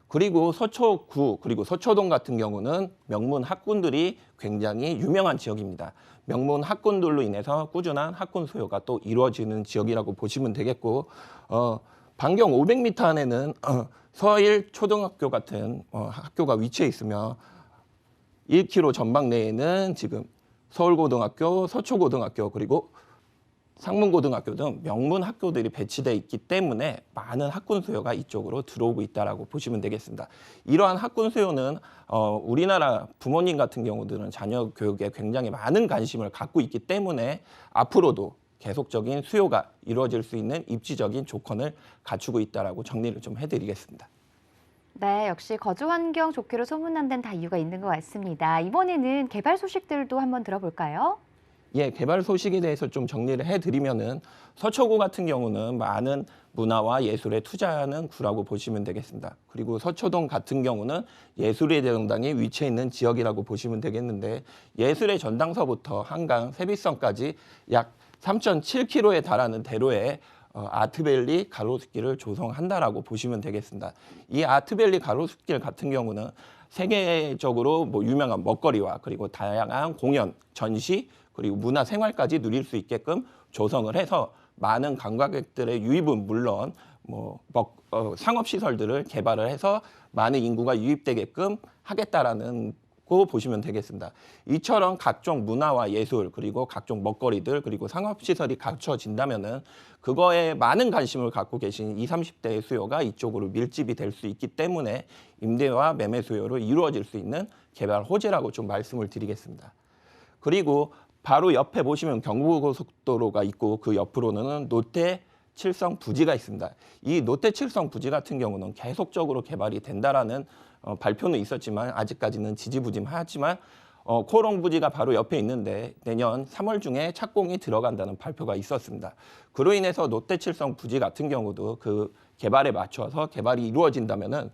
그리고 서초구 그리고 서초동 같은 경우는 명문 학군들이 굉장히 유명한 지역입니다. 명문 학군들로 인해서 꾸준한 학군 수요가 또 이루어지는 지역이라고 보시면 되겠고, 반경 500m 안에는 서일초등학교 같은 학교가 위치해 있으며 1km 전방 내에는 지금 서울고등학교, 서초고등학교 그리고 상문고등학교 등 명문 학교들이 배치되어 있기 때문에 많은 학군 수요가 이쪽으로 들어오고 있다고 보시면 되겠습니다. 이러한 학군 수요는 우리나라 부모님 같은 경우들은 자녀 교육에 굉장히 많은 관심을 갖고 있기 때문에 앞으로도 계속적인 수요가 이루어질 수 있는 입지적인 조건을 갖추고 있다고 정리를 좀 해드리겠습니다. 네, 역시 거주 환경 좋기로 소문난 데는 다 이유가 있는 것 같습니다. 이번에는 개발 소식들도 한번 들어볼까요? 예, 개발 소식에 대해서 좀 정리를 해드리면은 서초구 같은 경우는 많은 문화와 예술에 투자하는 구라고 보시면 되겠습니다. 그리고 서초동 같은 경우는 예술의 대동당이 위치해 있는 지역이라고 보시면 되겠는데 예술의 전당서부터 한강 세빛선까지 약 3.7km에 달하는 대로에 아트밸리 가로수길을 조성한다라고 보시면 되겠습니다. 이 아트밸리 가로수길 같은 경우는 세계적으로 뭐 유명한 먹거리와 그리고 다양한 공연, 전시, 그리고 문화 생활까지 누릴 수 있게끔 조성을 해서 많은 관광객들의 유입은 물론 상업 시설들을 개발을 해서 많은 인구가 유입되게끔 하겠다라는 고 보시면 되겠습니다. 이처럼 각종 문화와 예술 그리고 각종 먹거리들 그리고 상업 시설이 갖춰진다면은 그거에 많은 관심을 갖고 계신 20, 30대의 수요가 이쪽으로 밀집이 될 수 있기 때문에 임대와 매매 수요로 이루어질 수 있는 개발 호재라고 좀 말씀을 드리겠습니다. 그리고 바로 옆에 보시면 경부고속도로가 있고 그 옆으로는 노태 칠성 부지가 있습니다. 이 노태 칠성 부지 같은 경우는 계속적으로 개발이 된다라는 발표는 있었지만 아직까지는 지지부진하지만 코롱 부지가 바로 옆에 있는데 내년 3월 중에 착공이 들어간다는 발표가 있었습니다. 그로 인해서 노태 칠성 부지 같은 경우도 그 개발에 맞춰서 개발이 이루어진다면은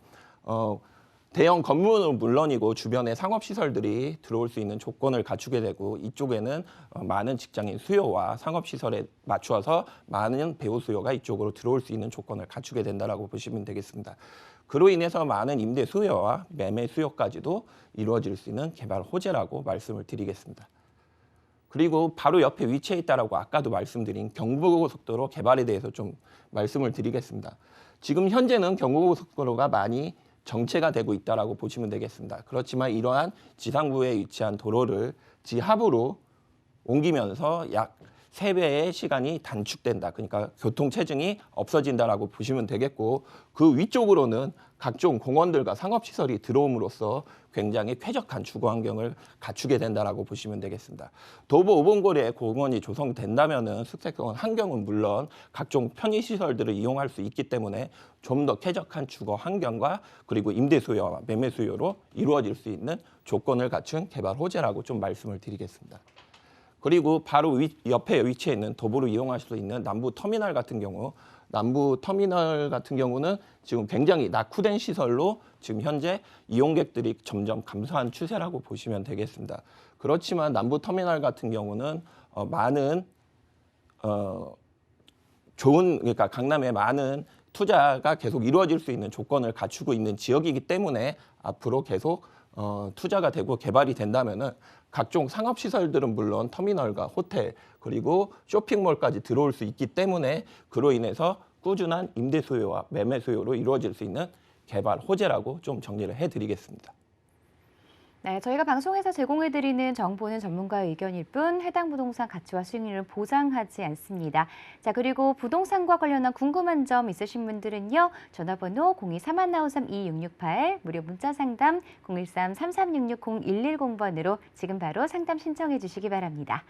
대형 건물은 물론이고 주변에 상업시설들이 들어올 수 있는 조건을 갖추게 되고 이쪽에는 많은 직장인 수요와 상업시설에 맞추어서 많은 배우 수요가 이쪽으로 들어올 수 있는 조건을 갖추게 된다고 보시면 되겠습니다. 그로 인해서 많은 임대 수요와 매매 수요까지도 이루어질 수 있는 개발 호재라고 말씀을 드리겠습니다. 그리고 바로 옆에 위치해 있다라고 아까도 말씀드린 경부고속도로 개발에 대해서 좀 말씀을 드리겠습니다. 지금 현재는 경부고속도로가 많이 정체가 되고 있다라고 보시면 되겠습니다. 그렇지만 이러한 지상부에 위치한 도로를 지하부로 옮기면서 약 3배의 시간이 단축된다. 그러니까 교통 체증이 없어진다라고 보시면 되겠고 그 위쪽으로는 각종 공원들과 상업시설이 들어옴으로써 굉장히 쾌적한 주거 환경을 갖추게 된다라고 보시면 되겠습니다. 도보 5번거리에 공원이 조성된다면은 숙색공원 환경은 물론 각종 편의시설들을 이용할 수 있기 때문에 좀 더 쾌적한 주거 환경과 그리고 임대 수요와 매매 수요로 이루어질 수 있는 조건을 갖춘 개발 호재라고 좀 말씀을 드리겠습니다. 그리고 바로 옆에 위치해 있는 도보로 이용할 수 있는 남부터미널 같은 경우는 지금 굉장히 낙후된 시설로 지금 현재 이용객들이 점점 감소한 추세라고 보시면 되겠습니다. 그렇지만 남부터미널 같은 경우는 많은 그러니까 강남에 많은 투자가 계속 이루어질 수 있는 조건을 갖추고 있는 지역이기 때문에 앞으로 계속 투자가 되고 개발이 된다면은 각종 상업시설들은 물론 터미널과 호텔 그리고 쇼핑몰까지 들어올 수 있기 때문에 그로 인해서 꾸준한 임대 수요와 매매 수요로 이루어질 수 있는 개발 호재라고 좀 정리를 해드리겠습니다. 네, 저희가 방송에서 제공해드리는 정보는 전문가의 의견일 뿐 해당 부동산 가치와 수익률을 보장하지 않습니다. 자, 그리고 부동산과 관련한 궁금한 점 있으신 분들은요. 전화번호 023-953-2668, 무료 문자 상담 013-3366-0110번으로 지금 바로 상담 신청해 주시기 바랍니다.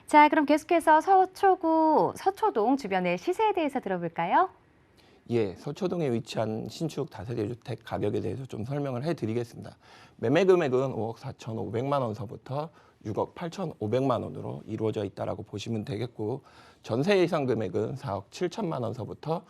자, 그럼 계속해서 서초동 주변의 시세에 대해서 들어볼까요? 예, 서초동에 위치한 신축 다세대 주택 가격에 대해서 좀 설명을 해드리겠습니다. 매매 금액은 5억 4,500만 원서부터 6억 8,500만 원으로 이루어져 있다라고 보시면 되겠고 전세 예상 금액은 4억 7천만 원서부터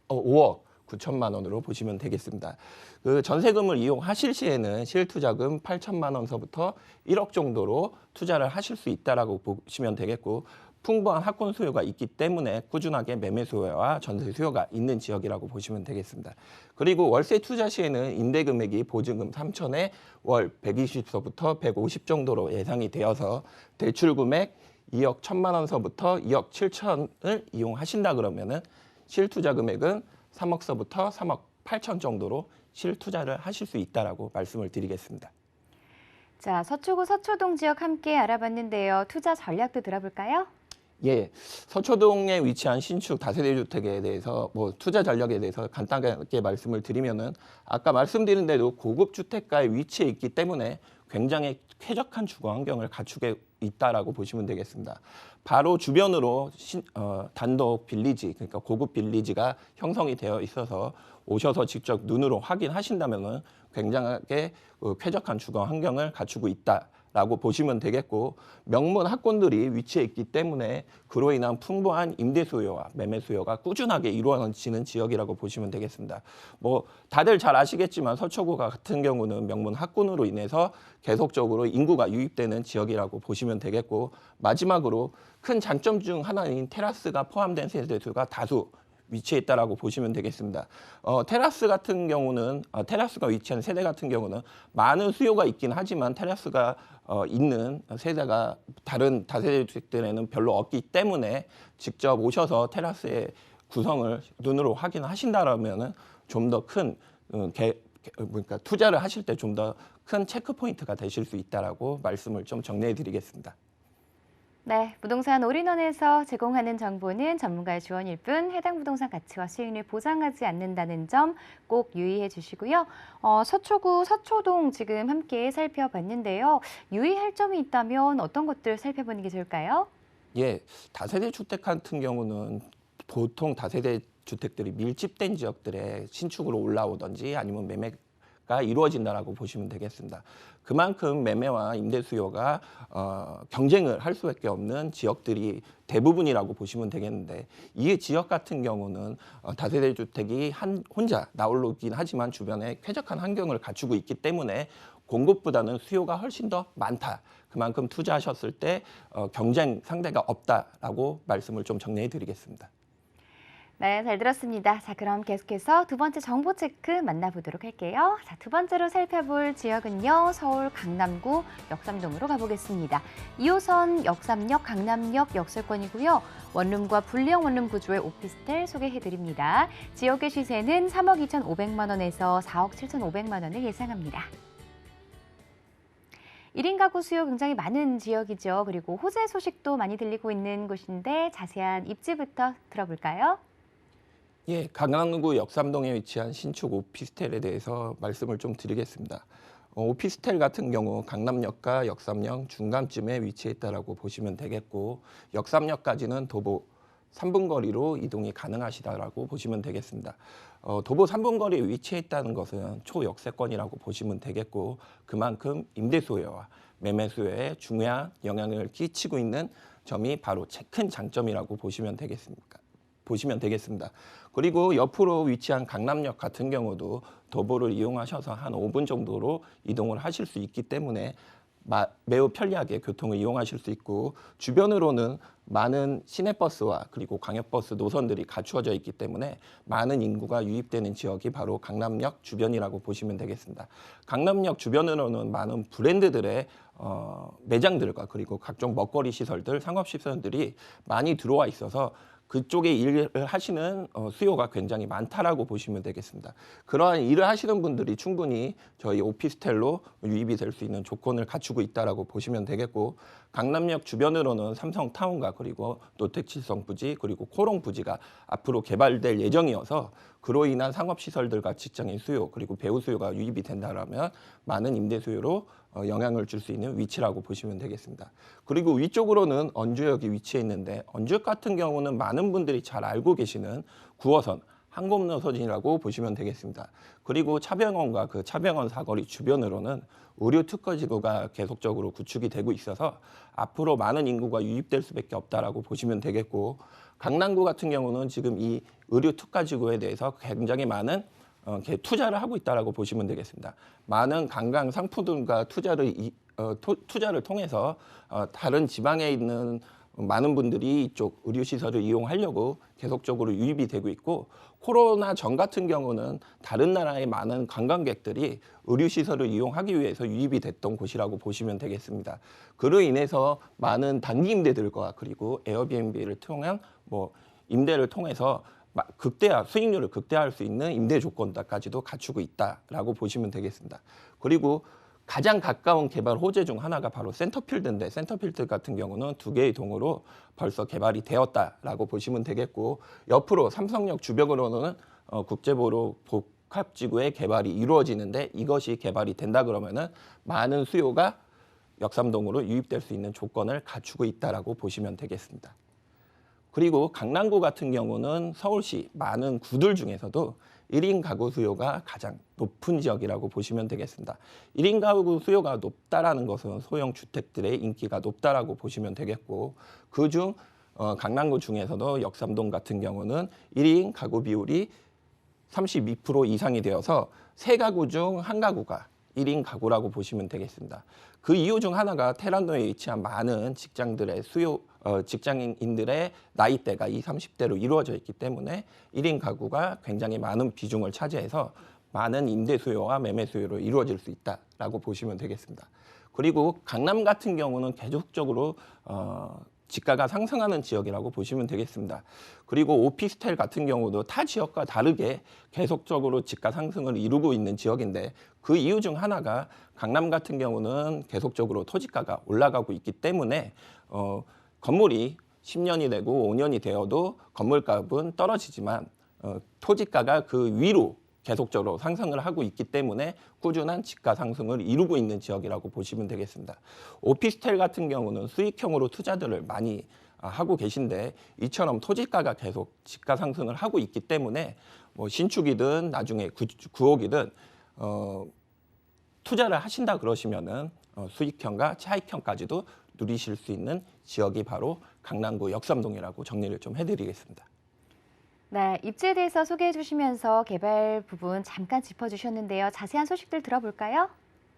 5억 9천만 원으로 보시면 되겠습니다. 그 전세금을 이용하실 시에는 실투자금 8천만 원서부터 1억 정도로 투자를 하실 수 있다라고 보시면 되겠고 풍부한 학군 수요가 있기 때문에 꾸준하게 매매 수요와 전세 수요가 있는 지역이라고 보시면 되겠습니다. 그리고 월세 투자 시에는 임대 금액이 보증금 3천에 월 120서부터 150 정도로 예상이 되어서 대출 금액 2억 1천만 원서부터 2억 7천을 이용하신다 그러면은 실투자 금액은 3억서부터 3억 8천 정도로 실투자를 하실 수 있다라고 말씀을 드리겠습니다. 자, 서초구 서초동 지역 함께 알아봤는데요. 투자 전략도 들어볼까요? 예, 서초동에 위치한 신축 다세대 주택에 대해서 투자 전략에 대해서 간단하게 말씀을 드리면은 아까 말씀드린 대로 고급 주택가에 위치해 있기 때문에 굉장히 쾌적한 주거 환경을 갖추게 있다라고 보시면 되겠습니다. 바로 주변으로 단독 빌리지, 그러니까 고급 빌리지가 형성이 되어 있어서 오셔서 직접 눈으로 확인하신다면은 굉장하게 쾌적한 주거 환경을 갖추고 있다. 라고 보시면 되겠고, 명문 학군들이 위치해 있기 때문에 그로 인한 풍부한 임대 수요와 매매 수요가 꾸준하게 이루어지는 지역이라고 보시면 되겠습니다. 뭐 다들 잘 아시겠지만 서초구 같은 경우는 명문 학군으로 인해서 계속적으로 인구가 유입되는 지역이라고 보시면 되겠고, 마지막으로 큰 장점 중 하나인 테라스가 포함된 세대수가 다수 위치해 있다라고 보시면 되겠습니다. 테라스 같은 경우는 테라스가 위치한 세대 같은 경우는 많은 수요가 있긴 하지만 테라스가 있는 세대가 다른 다세대 주택들에는 별로 없기 때문에 직접 오셔서 테라스의 구성을 눈으로 확인하신다라면은 좀 더 큰 그러니까 투자를 하실 때 좀 더 큰 체크 포인트가 되실 수 있다라고 말씀을 좀 정리해 드리겠습니다. 네, 부동산 올인원에서 제공하는 정보는 전문가의 조언일 뿐 해당 부동산 가치와 수익률을 보장하지 않는다는 점 꼭 유의해 주시고요. 서초구 서초동 지금 함께 살펴봤는데요. 유의할 점이 있다면 어떤 것들 살펴보는 게 좋을까요? 예, 다세대 주택 같은 경우는 보통 다세대 주택들이 밀집된 지역들에 신축으로 올라오든지 아니면 매매가 이루어진다라고 보시면 되겠습니다. 그만큼 매매와 임대 수요가 경쟁을 할 수밖에 없는 지역들이 대부분이라고 보시면 되겠는데, 이 지역 같은 경우는 다세대 주택이 혼자 나오긴 하지만 주변에 쾌적한 환경을 갖추고 있기 때문에 공급보다는 수요가 훨씬 더 많다. 그만큼 투자하셨을 때 경쟁 상대가 없다라고 말씀을 좀 정리해 드리겠습니다. 네, 잘 들었습니다. 자, 그럼 계속해서 두 번째 정보 체크 만나보도록 할게요. 자, 두 번째로 살펴볼 지역은요, 서울 강남구 역삼동으로 가보겠습니다. 2호선 역삼역, 강남역 역세권이고요. 원룸과 불량 원룸 구조의 오피스텔 소개해드립니다. 지역의 시세는 3억 2,500만 원에서 4억 7,500만 원을 예상합니다. 1인 가구 수요 굉장히 많은 지역이죠. 그리고 호재 소식도 많이 들리고 있는 곳인데 자세한 입지부터 들어볼까요? 예, 강남구 역삼동에 위치한 신축 오피스텔에 대해서 말씀을 좀 드리겠습니다. 오피스텔 같은 경우 강남역과 역삼역 중간쯤에 위치해 있다라고 보시면 되겠고, 역삼역까지는 도보 3분 거리로 이동이 가능하시다라고 보시면 되겠습니다. 도보 3분 거리에 위치해 있다는 것은 초역세권이라고 보시면 되겠고, 그만큼 임대 수요와 매매 수요에 중요한 영향을 끼치고 있는 점이 바로 큰 장점이라고 보시면 되겠습니다. 그리고 옆으로 위치한 강남역 같은 경우도 도보를 이용하셔서 한 5분 정도로 이동을 하실 수 있기 때문에 매우 편리하게 교통을 이용하실 수 있고, 주변으로는 많은 시내버스와 그리고 광역버스 노선들이 갖추어져 있기 때문에 많은 인구가 유입되는 지역이 바로 강남역 주변이라고 보시면 되겠습니다. 강남역 주변으로는 많은 브랜드들의 매장들과 그리고 각종 먹거리 시설들, 상업시설들이 많이 들어와 있어서 그쪽에 일을 하시는 수요가 굉장히 많다라고 보시면 되겠습니다. 그러한 일을 하시는 분들이 충분히 저희 오피스텔로 유입이 될 수 있는 조건을 갖추고 있다라고 보시면 되겠고, 강남역 주변으로는 삼성타운과 그리고 노텍칠성 부지 그리고 코롱 부지가 앞으로 개발될 예정이어서 그로 인한 상업시설들과 직장인 수요 그리고 배우 수요가 유입이 된다면 많은 임대 수요로 영향을 줄 수 있는 위치라고 보시면 되겠습니다. 그리고 위쪽으로는 언주역이 위치해 있는데, 언주역 같은 경우는 많은 분들이 잘 알고 계시는 9호선 항공노선이라고 보시면 되겠습니다. 그리고 차병원과 그 차병원 사거리 주변으로는 의료 특허지구가 계속적으로 구축이 되고 있어서 앞으로 많은 인구가 유입될 수밖에 없다라고 보시면 되겠고, 강남구 같은 경우는 지금 이 의료 특허지구에 대해서 굉장히 많은 투자를 하고 있다라고 보시면 되겠습니다. 많은 관광 상품들과 투자를 통해서 다른 지방에 있는 많은 분들이 이쪽 의료시설을 이용하려고 계속적으로 유입이 되고 있고, 코로나 전 같은 경우는 다른 나라의 많은 관광객들이 의료시설을 이용하기 위해서 유입이 됐던 곳이라고 보시면 되겠습니다. 그로 인해서 많은 단기 임대들과 그리고 에어비앤비를 통한 임대를 통해서 수익률을 극대화할 수 있는 임대 조건까지도 갖추고 있다라고 보시면 되겠습니다. 그리고 가장 가까운 개발 호재 중 하나가 바로 센터필드인데, 센터필드 같은 경우는 2개의 동으로 벌써 개발이 되었다라고 보시면 되겠고, 옆으로 삼성역 주변으로는 국제보로 복합지구의 개발이 이루어지는데, 이것이 개발이 된다 그러면은 많은 수요가 역삼동으로 유입될 수 있는 조건을 갖추고 있다라고 보시면 되겠습니다. 그리고 강남구 같은 경우는 서울시 많은 구들 중에서도 1인 가구 수요가 가장 높은 지역이라고 보시면 되겠습니다. 1인 가구 수요가 높다라는 것은 소형 주택들의 인기가 높다라고 보시면 되겠고, 그중 강남구 중에서도 역삼동 같은 경우는 1인 가구 비율이 32% 이상이 되어서 3가구 중 1가구가 1인 가구라고 보시면 되겠습니다. 그 이유 중 하나가 테란도에 위치한 많은 직장인들의 나이대가 20, 30대로 이루어져 있기 때문에 1인 가구가 굉장히 많은 비중을 차지해서 많은 임대 수요와 매매 수요로 이루어질 수 있다라고 보시면 되겠습니다. 그리고 강남 같은 경우는 계속적으로 지가가 상승하는 지역이라고 보시면 되겠습니다. 그리고 오피스텔 같은 경우도 타 지역과 다르게 계속적으로 지가 상승을 이루고 있는 지역인데, 그 이유 중 하나가 강남 같은 경우는 계속적으로 토지가가 올라가고 있기 때문에 건물이 10년이 되고 5년이 되어도 건물값은 떨어지지만 토지가가 그 위로 계속적으로 상승을 하고 있기 때문에 꾸준한 지가 상승을 이루고 있는 지역이라고 보시면 되겠습니다. 오피스텔 같은 경우는 수익형으로 투자들을 많이 하고 계신데, 이처럼 토지가가 계속 지가 상승을 하고 있기 때문에 뭐 신축이든 나중에 구옥이든 투자를 하신다 그러시면은 수익형과 차익형까지도 누리실 수 있는 지역이 바로 강남구 역삼동이라고 정리를 좀 해드리겠습니다. 네, 입지에 대해서 소개해 주시면서 개발 부분 잠깐 짚어주셨는데요. 자세한 소식들 들어볼까요?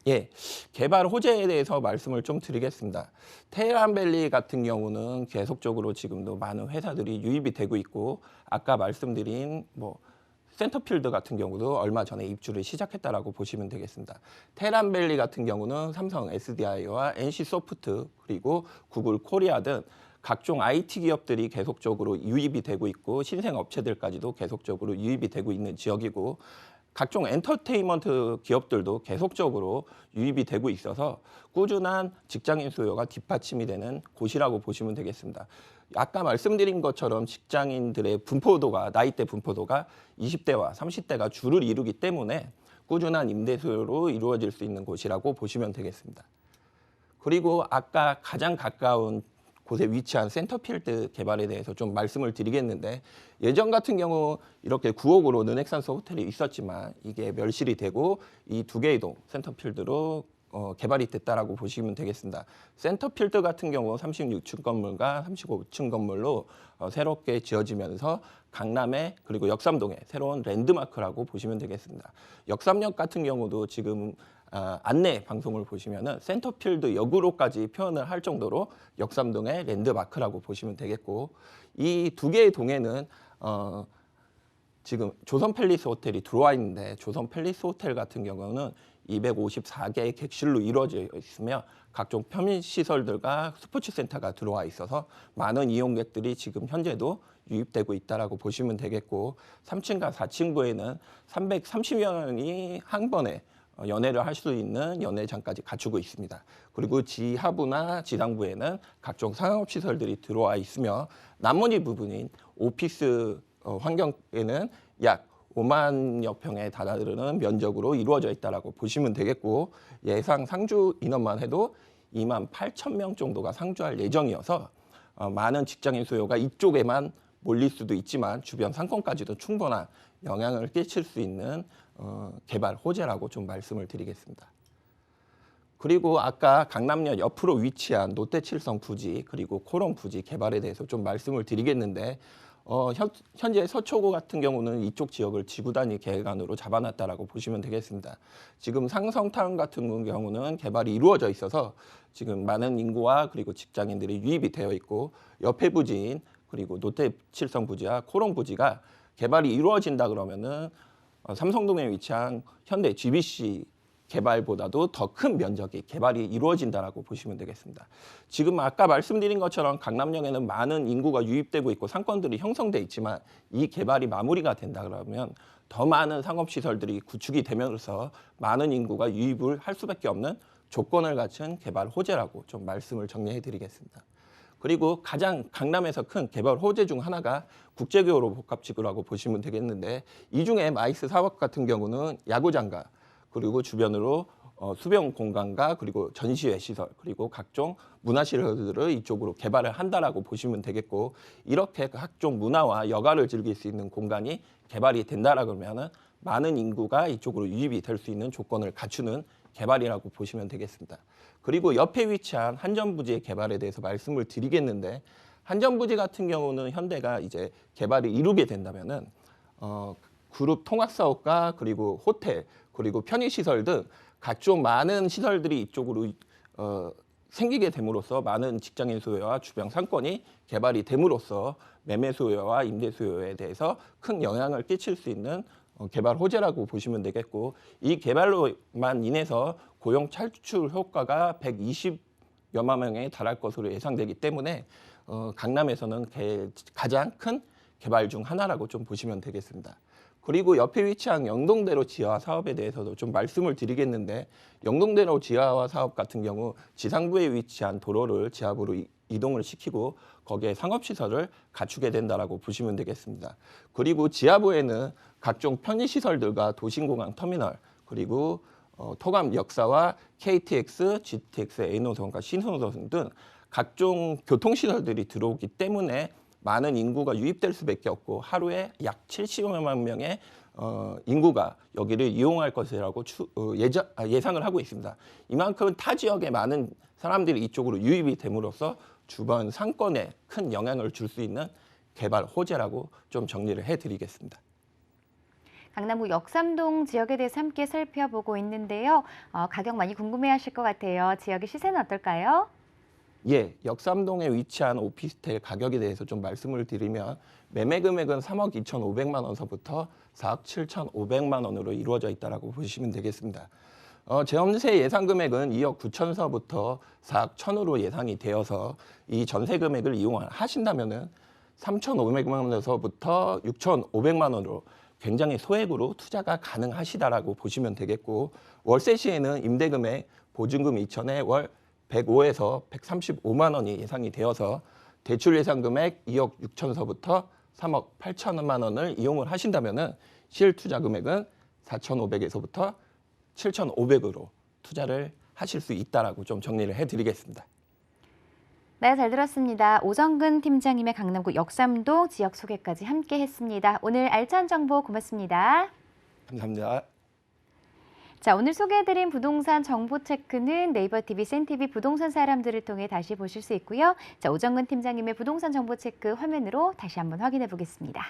예, 개발 호재에 대해서 말씀을 좀 드리겠습니다. 테헤란밸리 같은 경우는 계속적으로 지금도 많은 회사들이 유입이 되고 있고, 아까 말씀드린 센터필드 같은 경우도 얼마 전에 입주를 시작했다라고 보시면 되겠습니다. 테헤란밸리 같은 경우는 삼성 SDI와 NC소프트 그리고 구글 코리아 등 각종 IT 기업들이 계속적으로 유입이 되고 있고, 신생 업체들까지도 계속적으로 유입이 되고 있는 지역이고, 각종 엔터테인먼트 기업들도 계속적으로 유입이 되고 있어서 꾸준한 직장인 수요가 뒷받침이 되는 곳이라고 보시면 되겠습니다. 아까 말씀드린 것처럼 직장인들의 분포도가, 나이대 분포도가 20대와 30대가 주를 이루기 때문에 꾸준한 임대 수요로 이루어질 수 있는 곳이라고 보시면 되겠습니다. 그리고 아까 가장 가까운 곳에 위치한 센터필드 개발에 대해서 좀 말씀을 드리겠는데, 예전 같은 경우 이렇게 9억으로 르넥산스 호텔이 있었지만 이게 멸실이 되고 이 2개의 동 센터필드로 개발이 됐다라고 보시면 되겠습니다. 센터필드 같은 경우 36층 건물과 35층 건물로 새롭게 지어지면서 강남에 그리고 역삼동에 새로운 랜드마크라고 보시면 되겠습니다. 역삼역 같은 경우도 지금 안내 방송을 보시면은 센터필드 역으로까지 표현을 할 정도로 역삼동의 랜드마크라고 보시면 되겠고, 이 2개의 동에는 지금 조선 팰리스 호텔이 들어와 있는데, 조선 팰리스 호텔 같은 경우는 254개의 객실로 이루어져 있으며 각종 편의시설들과 스포츠센터가 들어와 있어서 많은 이용객들이 지금 현재도 유입되고 있다라고 보시면 되겠고, 3층과 4층부에는 330여 명이 한 번에 연회를 할 수 있는 연회장까지 갖추고 있습니다. 그리고 지하부나 지상부에는 각종 상업시설들이 들어와 있으며, 나머지 부분인 오피스 환경에는 약 5만여 평에 달하는 면적으로 이루어져 있다고 보시면 되겠고, 예상 상주 인원만 해도 2만 8천 명 정도가 상주할 예정이어서 많은 직장인 수요가 이쪽에만 몰릴 수도 있지만 주변 상권까지도 충분한 영향을 끼칠 수 있는 개발 호재라고 좀 말씀을 드리겠습니다. 그리고 아까 강남역 옆으로 위치한 롯데칠성 부지 그리고 코롱 부지 개발에 대해서 좀 말씀을 드리겠는데, 현재 서초구 같은 경우는 이쪽 지역을 지구 단위 계획안으로 잡아놨다라고 보시면 되겠습니다. 지금 상성타운 같은 경우는 개발이 이루어져 있어서 지금 많은 인구와 그리고 직장인들이 유입이 되어 있고, 옆에 부지인 그리고 롯데칠성 부지와 코롱 부지가 개발이 이루어진다 그러면은 삼성동에 위치한 현대 GBC 개발보다도 더 큰 면적이 개발이 이루어진다라고 보시면 되겠습니다. 지금 아까 말씀드린 것처럼 강남역에는 많은 인구가 유입되고 있고 상권들이 형성돼 있지만, 이 개발이 마무리가 된다 그러면 더 많은 상업시설들이 구축이 되면서 많은 인구가 유입을 할 수밖에 없는 조건을 갖춘 개발 호재라고 좀 말씀을 정리해 드리겠습니다. 그리고 가장 강남에서 큰 개발 호재 중 하나가 국제교로 복합지구라고 보시면 되겠는데, 이 중에 마이스 사업 같은 경우는 야구장과 그리고 주변으로 수변 공간과 그리고 전시회 시설 그리고 각종 문화 시설들을 이쪽으로 개발을 한다라고 보시면 되겠고, 이렇게 각종 문화와 여가를 즐길 수 있는 공간이 개발이 된다라 그러면은 많은 인구가 이쪽으로 유입이 될 수 있는 조건을 갖추는 개발이라고 보시면 되겠습니다. 그리고 옆에 위치한 한전부지의 개발에 대해서 말씀을 드리겠는데, 한전부지 같은 경우는 현대가 이제 개발을 이루게 된다면은 그룹 통합 사업과 그리고 호텔 그리고 편의시설 등 각종 많은 시설들이 이쪽으로 생기게 됨으로써 많은 직장인 수요와 주변 상권이 개발이 됨으로써 매매 수요와 임대 수요에 대해서 큰 영향을 끼칠 수 있는 개발 호재라고 보시면 되겠고, 이 개발로만 인해서 고용 창출 효과가 120여만 명에 달할 것으로 예상되기 때문에 강남에서는 가장 큰 개발 중 하나라고 좀 보시면 되겠습니다. 그리고 옆에 위치한 영동대로 지하 사업에 대해서도 좀 말씀을 드리겠는데, 영동대로 지하 사업 같은 경우 지상부에 위치한 도로를 지하부로 이동을 시키고 거기에 상업시설을 갖추게 된다라고 보시면 되겠습니다. 그리고 지하부에는 각종 편의시설들과 도심공항 터미널 그리고 토감 역사와 KTX, GTX, A노선과 신호선 등 각종 교통시설들이 들어오기 때문에 많은 인구가 유입될 수밖에 없고, 하루에 약 70만 명의 인구가 여기를 이용할 것이라고 예상을 하고 있습니다. 이만큼 타 지역에 많은 사람들이 이쪽으로 유입이 됨으로써 주변 상권에 큰 영향을 줄 수 있는 개발 호재라고 좀 정리를 해드리겠습니다. 강남구 역삼동 지역에 대해서 함께 살펴보고 있는데요. 가격 많이 궁금해하실 것 같아요. 지역의 시세는 어떨까요? 예, 역삼동에 위치한 오피스텔 가격에 대해서 좀 말씀을 드리면, 매매 금액은 3억 2,500만 원서부터 4억 7,500만 원으로 이루어져 있다라고 보시면 되겠습니다. 전세 예상 금액은 2억 9천서부터 4억 1천으로 예상이 되어서 이 전세 금액을 이용하신다면은 3,500만 원에서부터 6,500만 원으로 굉장히 소액으로 투자가 가능하시다라고 보시면 되겠고, 월세 시에는 임대 금액 보증금 2천에 월 105에서 135만 원이 예상이 되어서 대출 예상 금액 2억 6천서부터 3억 8천만 원을 이용을 하신다면은 실투자 금액은 4,500에서부터 7,500으로 투자를 하실 수 있다라고 좀 정리를 해드리겠습니다. 네, 잘 들었습니다. 오정근 팀장님의 강남구 역삼동 지역 소개까지 함께 했습니다. 오늘 알찬 정보 고맙습니다. 감사합니다. 자, 오늘 소개해드린 부동산 정보 체크는 네이버 TV, 센TV 부동산 사람들을 통해 다시 보실 수 있고요. 자, 오정근 팀장님의 부동산 정보 체크 화면으로 다시 한번 확인해 보겠습니다.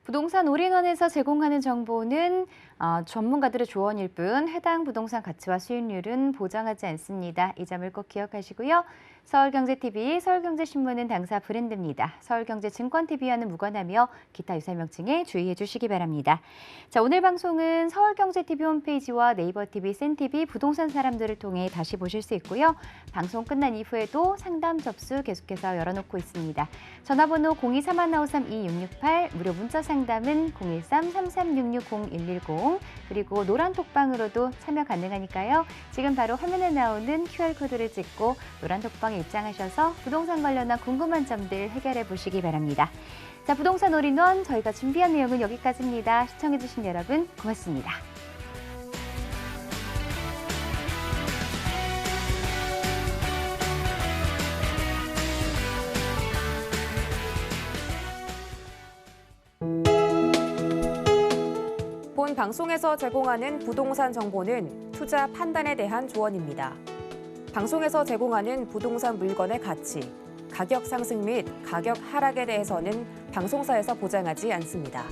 부동산 올인원에서 제공하는 정보는 전문가들의 조언일 뿐 해당 부동산 가치와 수익률은 보장하지 않습니다. 이 점을 꼭 기억하시고요. 서울경제TV, 서울경제신문은 당사 브랜드입니다. 서울경제증권TV와는 무관하며 기타 유사 명칭에 주의해 주시기 바랍니다. 자, 오늘 방송은 서울경제TV 홈페이지와 네이버TV, 센TV 부동산 사람들을 통해 다시 보실 수 있고요. 방송 끝난 이후에도 상담 접수 계속해서 열어놓고 있습니다. 전화번호 023-1953-2668, 무료 문자 상담은 013-3366-0110, 그리고 노란 톡방으로도 참여 가능하니까요. 지금 바로 화면에 나오는 QR코드를 찍고 노란 톡방에 입장하셔서 부동산 관련한 궁금한 점들 해결해 보시기 바랍니다. 자, 부동산 올인원 저희가 준비한 내용은 여기까지입니다. 시청해주신 여러분 고맙습니다. 본 방송에서 제공하는 부동산 정보는 투자 판단에 대한 조언입니다. 방송에서 제공하는 부동산 물건의 가치, 가격 상승 및 가격 하락에 대해서는 방송사에서 보장하지 않습니다.